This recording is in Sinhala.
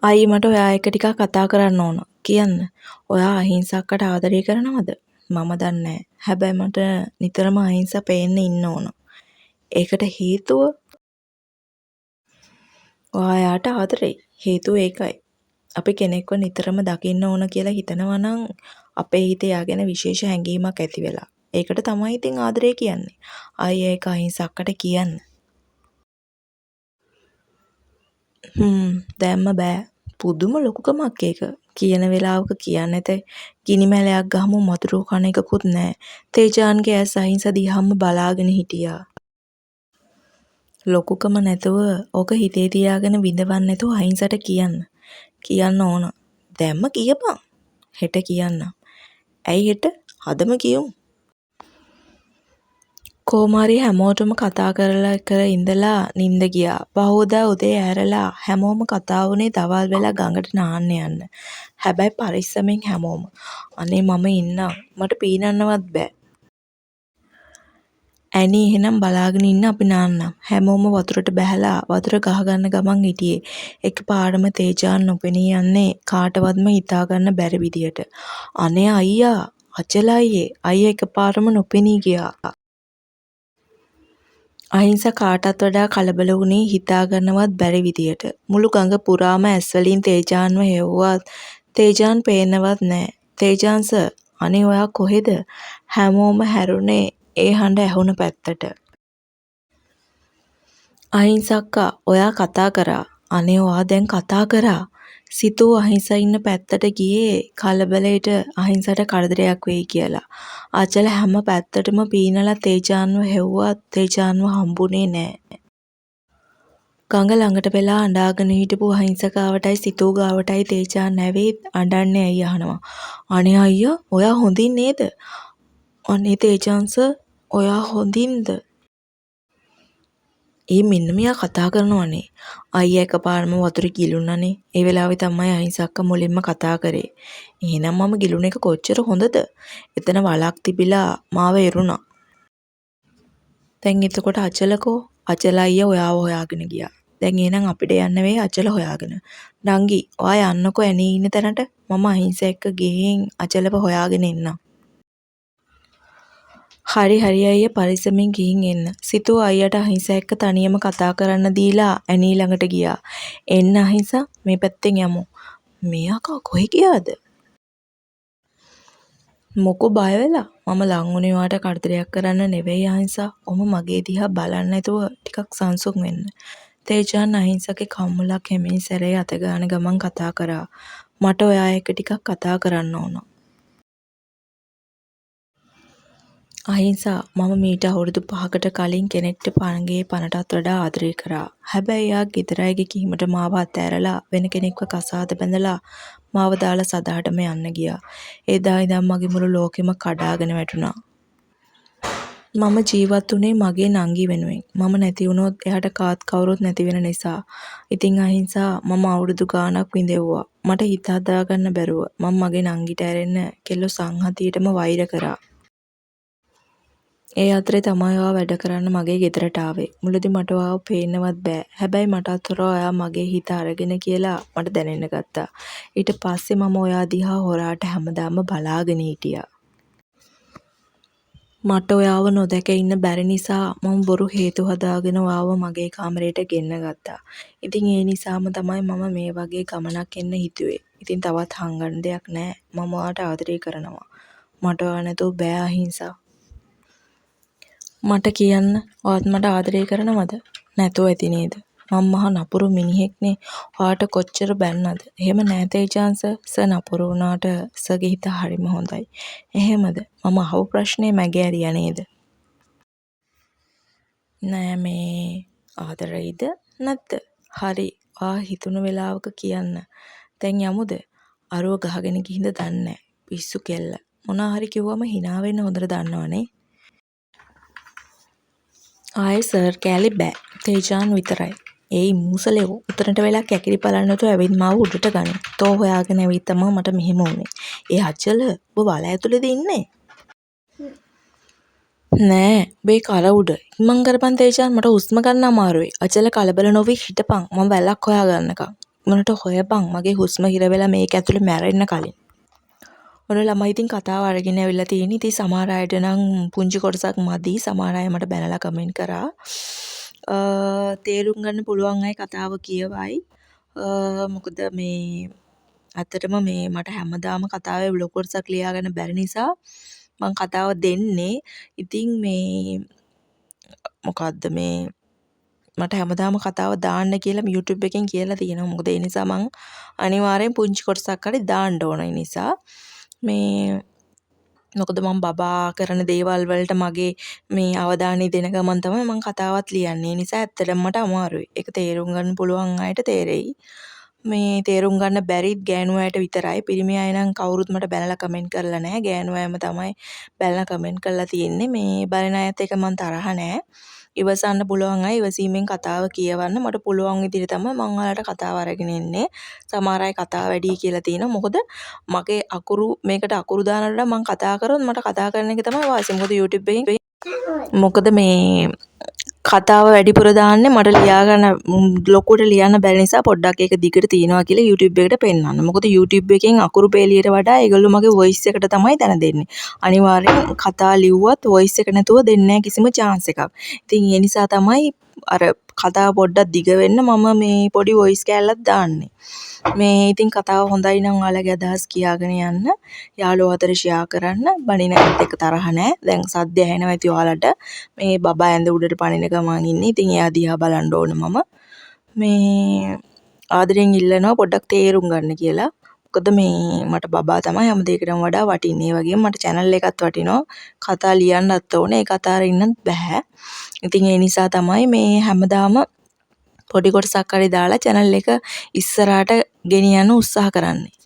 අයියේ මට ඔයා එක්ක ටිකක් කතා කරන්න ඕන. කියන්න. ඔයා අහිංසක්කට ආදරය කරනවද? මම දන්නේ හැබැයි මට නිතරම අහිංස පේන්න ඉන්න ඕන. ඒකට හේතුව ඔයාට ආදරෙයි. හේතුව ඒකයි. අපි කෙනෙක්ව නිතරම දකින්න ඕන කියලා හිතනවා නම් අපේ හිතේ යා ගැන විශේෂ හැඟීමක් ඇති වෙලා. ඒකට තමයි ඉතින් ආදරය කියන්නේ. අයියේ ඒක අහිංසක්කට කියන්න. දැම්ම බෑ. පුදුම ලොකුකමක් ඒක. කියන වෙලාවක කියන්න ඇතේ. ගිනි මැලයක් ගහමු මතුරු කන එකකුත් නෑ. තේජාන්ගේ ඇස් අහිංස දිහාම බලාගෙන හිටියා. ලොකුකම නැතුව ඕක හිතේ තියාගෙන විඳවන්න නැතුව අහිංසට කියන්න. කියන්න ඕන. දැම්ම කියපන්. හෙට කියන්න. ඇයි හෙට? හදම කියමු. කොහොමhari හැමෝටම කතා කර ඉඳලා නිින්ද ගියා. පහෝදා උදේ ඇරලා හැමෝම කතා වුණේ දවල් වෙලා ගඟට නාන්න යන්න. හැබැයි පරිස්සමෙන් හැමෝම. අනේ මම ඉන්නම්. මට පීනන්නවත් බෑ. ඇනි එහෙනම් බලාගෙන ඉන්න අපි නාන්නම්. හැමෝම වතුරට බැහැලා වතුර ගහගන්න ගමන් හිටියේ. එකපාරම තේජාන් නොපෙනී යන්නේ කාටවත්ම හිතා ගන්න බැරි විදියට. අනේ අයියා, අචල අයියා එකපාරම නොපෙනී ගියා. අහිංස කාටත් වඩා කලබල වුණේ හිතා ගන්නවත් බැරි විදියට. මුළු ගඟ පුරාම ඇස් වලින් තේජාන්ව හෙව්වත් තේජාන් පේන්නවත් නෑ. තේජාන් සර්, අනේ ඔයා කොහෙද? හැමෝම හැරුණේ ඒ හඬ ඇහුණ පැත්තට. අහිංසක්කා, ඔයා කතා කරා. අනේ ඔයා දැන් කතා කරා. සිතූ අහිංස ඉන්න පැත්තට ගියේ කලබලයට අහිංසට කරදරයක් වෙයි කියලා. අචල හැම පැත්තටම පීනලා තේජාන්ව හෙව්වත් තේජාන්ව හම්බුනේ නෑ. ගඟ ළඟට වෙලා අඬාගෙන හිටපු අහිංස ගාවටයි සිතූ ගාවටයි තේජාන් ඇවිත් අඬන්නේ ඇයි අහනවා. අනේ අයියා, ඔයා හොඳින් නේද? අනේ තේජාන් සර්, ඔයා හොඳින්ද? මෙන්න මෙයා කතා කරනවනේ. අයියා එකපාරම වතුරේ ගිලුණානේ. ඒ වෙලාවේ තමයි අහිංසක්ක මුලින්ම කතා කරේ. එහෙනම් මම ගිලුණ එක කොච්චර හොඳද? එතන වලක් තිබිලා මාව එරුණා. දැන් එතකොට අචලකෝ? අචල අයියා ඔයාව හොයාගෙන ගියා. දැන් එහෙනම් අපිට යන්න වෙයි අචල හොයාගෙන. නංගි, ඔයා යන්නකෝ ඇනේ ඉන්න තැනට. මම අහිංස එක්ක ගිහින් අචලව හොයාගෙන එන්නම්. හරි අයියා, පරිස්සමෙන් ගිහින් එන්න. සිතූ අයියට අහිංස එක්ක තනියම කතා කරන්න දීලා ඇනී ළඟට ගියා. එන්න අහිංස, මේ පැත්තෙන් යමු. මෙයාකා කොහෙ ගියාද? මොකෝ බය වෙලා? මම ලං වුණේ ඔයාට කරදරයක් කරන්න නෙවෙයි අහිංසා. ඔම මගේ දිහා බලන්න නැතුව ටිකක් සංසුන් වෙන්න. තේජාන් අහිංසගේ කම්මුලක් හැමින් සැරේ අත ගාන ගමන් කතා කරා. මට ඔයා එක්ක ටිකක් කතා කරන්න ඕන. අහිංසා, මම මීට අවුරුදු 5කට කලින් කෙනෙක්ට පණගේ පණටත් වඩා ආදරය කරා. හැබැයි එයා ගෙදර අයගේ කීමට මාව අතෑරලා වෙන කෙනෙක්ව කසාද බැඳලා මාව දාලා සදාටම යන්න ගියා. එදා ඉඳන් මගේ මුළු ලෝකෙම කඩාගෙන වැටුණා. මම ජීවත් වුණේ මගේ නංගි වෙනුවෙන්. මම නැති වුණොත් එයාට කාත් කවුරුත් නැති වෙන නිසා. ඉතින් අහිංසා, මම අවුරුදු ගාණක් විඳෙව්වා. මට හිත හදාගන්න බැරුව මම මගේ නංගිට ඇරෙන්න කෙල්ලෝ සංහතියටම වෛර කරා. ඒ අතරේ තමයි ඔයා වැඩ කරන්න මගේ ගෙදරට ආවේ. මුලදී මට ඔයාව පේන්නවත් බෑ. හැබැයි මටත් ඔයා මගේ හිත අරගෙන කියලා මට දැනෙන්න ගත්තා. ඊට පස්සේ මම ඔයා දිහා හොරාට හැමදාම බලාගෙන හිටියා. මට ඔයාව නොදැක ඉන්න බැරි නිසා මම බොරු හේතු හදාගෙන ඔයාව මගේ කාමරයට ගෙන්න ගත්තා. ඉතින් ඒ නිසාම තමයි මම මේ වගේ ගමනක් එන්න හිතුවේ. ඉතින් තවත් හංගන්න දෙයක් නෑ. මම ඔයාට ආදරය කරනවා. මට ඔයා නැතුව බෑ අහිංසා. මට කියන්න, ඔයාත් මට ආදරය කරනවද? නැතුව ඇති නේද? මම මහා නපුරු මිනිහෙක්නේ. ඔයාට කොච්චර බැන්නද? එහෙම නෑ තේජාන් සර් නපුරු වුණාට සර්ගේ හිත හරිම හොඳයි. එහෙමද? මම අහපු ප්‍රශ්නේ මගේ ඇරියා නේද? නෑ මේ ආදරෙයිද නැද්ද? හරි. ඔයා හිතුණු වෙලාවක කියන්න. දැන් යමුද? අරුව ගහගෙන ගිහින්ද දන්නේ නෑ. පිස්සු කෙල්ල. මොනා හරි කිව්වම hina වෙන්න හොඳට දන්නවනේ. ආයේ සර් කෑලි බෑ. තේජාන් විතරයි. ඒයි මූසලෙව් උතරට වෙලා කැකිලි බලන්න නැතුව ඇවිත් මාව උඩට ගන්න. තෝ හොයාගෙන ඇවිත් තමයි මට මෙහෙම වුනේ. ඒ අචල ඔබ වල ඇතුලේද ඉන්නේ? නෑ, මේ කල උඩ. ඉක්මන් කරපන් තේජාන්, මට හුස්ම ගන්න අමාරුයි. අචල කලබල නොවී හිටපන්. මම වැලක් හොයාගන්නකම්. ඉක්මනට හොයපන් මගේ හුස්ම හිර වෙලා මේක ඇතුලේ මැරෙන්න කලින්. ඔන්න ළමයි ඉතින් කතාව අරගෙන ඇවිල්ලා තියෙන්නේ. ඉතින් සමහර අයට නම් පුංචි කොටසක් මදි. සමහර අය මට බැනලා කමෙන්ට් කරා. තේරුම් ගන්න පුළුවන් අය කතාව කියවයි. මොකද මේ ඇත්තටම මේ මට හැමදාම කතාවේ බ්ලොග් කොටසක් ලියා ගන්න බැරි නිසා මම කතාව දෙන්නේ. ඉතින් මේ මොකද්ද මේ මට හැමදාම කතාව දාන්න කියලා YouTube එකෙන් කියලා තියෙනවා. මොකද ඒ නිසා මම අනිවාර්යෙන් පුංචි කොටසක් හරි දාන්න ඕන නිසා මේ මොකද මම බබා කරන දේවල් වලට මගේ මේ අවධානය දෙන ගමන් තමයි මම කතාවත් ලියන්නේ. ඒ නිසා ඇත්තටම මට අමාරුයි. ඒක තේරුම් ගන්න පුළුවන් අයට තේරෙයි. මේ තේරුම් ගන්න බැරිත් ගෑනු අයට විතරයි. පිරිමි අය නම් කවුරුත් මට බැලලා කමෙන්ට් කරලා නැහැ. ගෑනු අයම තමයි බැලලා කමෙන්ට් කරලා තියෙන්නේ. මේ බලන අයත් එක මම තරහ නැහැ. ඉවසන්න පුළුවන් අය ඉවසීමෙන් කතාව කියවන්න. මට පුළුවන් විදිහට තමයි මම ඔයාලට කතාව අරගෙන එන්නේ. සමහර අය කතාව වැඩි කියලා තියෙනවා. මොකද මගේ මේකට අකුරු දානට වඩා මම කතා කරොත් මට කතා කරන එක තමයි වාසිය. මොකද YouTube එකෙන් මොකද මේ කතාව වැඩිපුර දාන්නේ මට ලියා ගන්න ලොකුට ලියන්න බැරි නිසා පොඩ්ඩක් ඒක දිගට තියනවා කියලා YouTube එකට පෙන්නන්න. මොකද YouTube එකෙන් අකුරු පේලියට වඩා ඒගොල්ලෝ මගේ voice එකට තමයි දැන දෙන්නේ. අනිවාර්යෙන් කතා ලිව්වත් voice එක නැතුව දෙන්නේ නැහැ කිසිම chance එකක්. ඉතින් ඒ නිසා තමයි අර කතාව පොඩ්ඩක් දිග වෙන්න මම මේ පොඩි voice කෑල්ලක් දාන්නේ. මේ ඉතින් කතාව හොඳයි නම් ඔයාලගේ අදහස් කියාගෙන යන්න. යාළුවෝ අතර ෂෙයා කරන්න. බණින ඇත් එක තරහ නැහැ. දැන් සද්ද ඇහෙනවා ඇති ඔයාලට. මේ බබා ඇඳ උඩට පනින ගමන් ඉන්නේ. ඉතින් එයා දිහා බලන්න ඕන මම. මේ ආදරෙන් ඉල්ලනවා පොඩ්ඩක් තේරුම් ගන්න කියලා. මොකද මේ මට බබා තමයි හැම දෙයකටම වඩා වටින්නේ. ඒ වගේම මට channel එකත් වටිනවා. කතා ලියන්නත් ඕනේ. ඒක අතාර ඉන්නත් බෑ. ඉතින් ඒ නිසා තමයි මේ හැමදාම පොඩි කොටසක් හරි දාලා channel එක ඉස්සරහට ගෙනියන්න උත්සාහ කරන්නේ.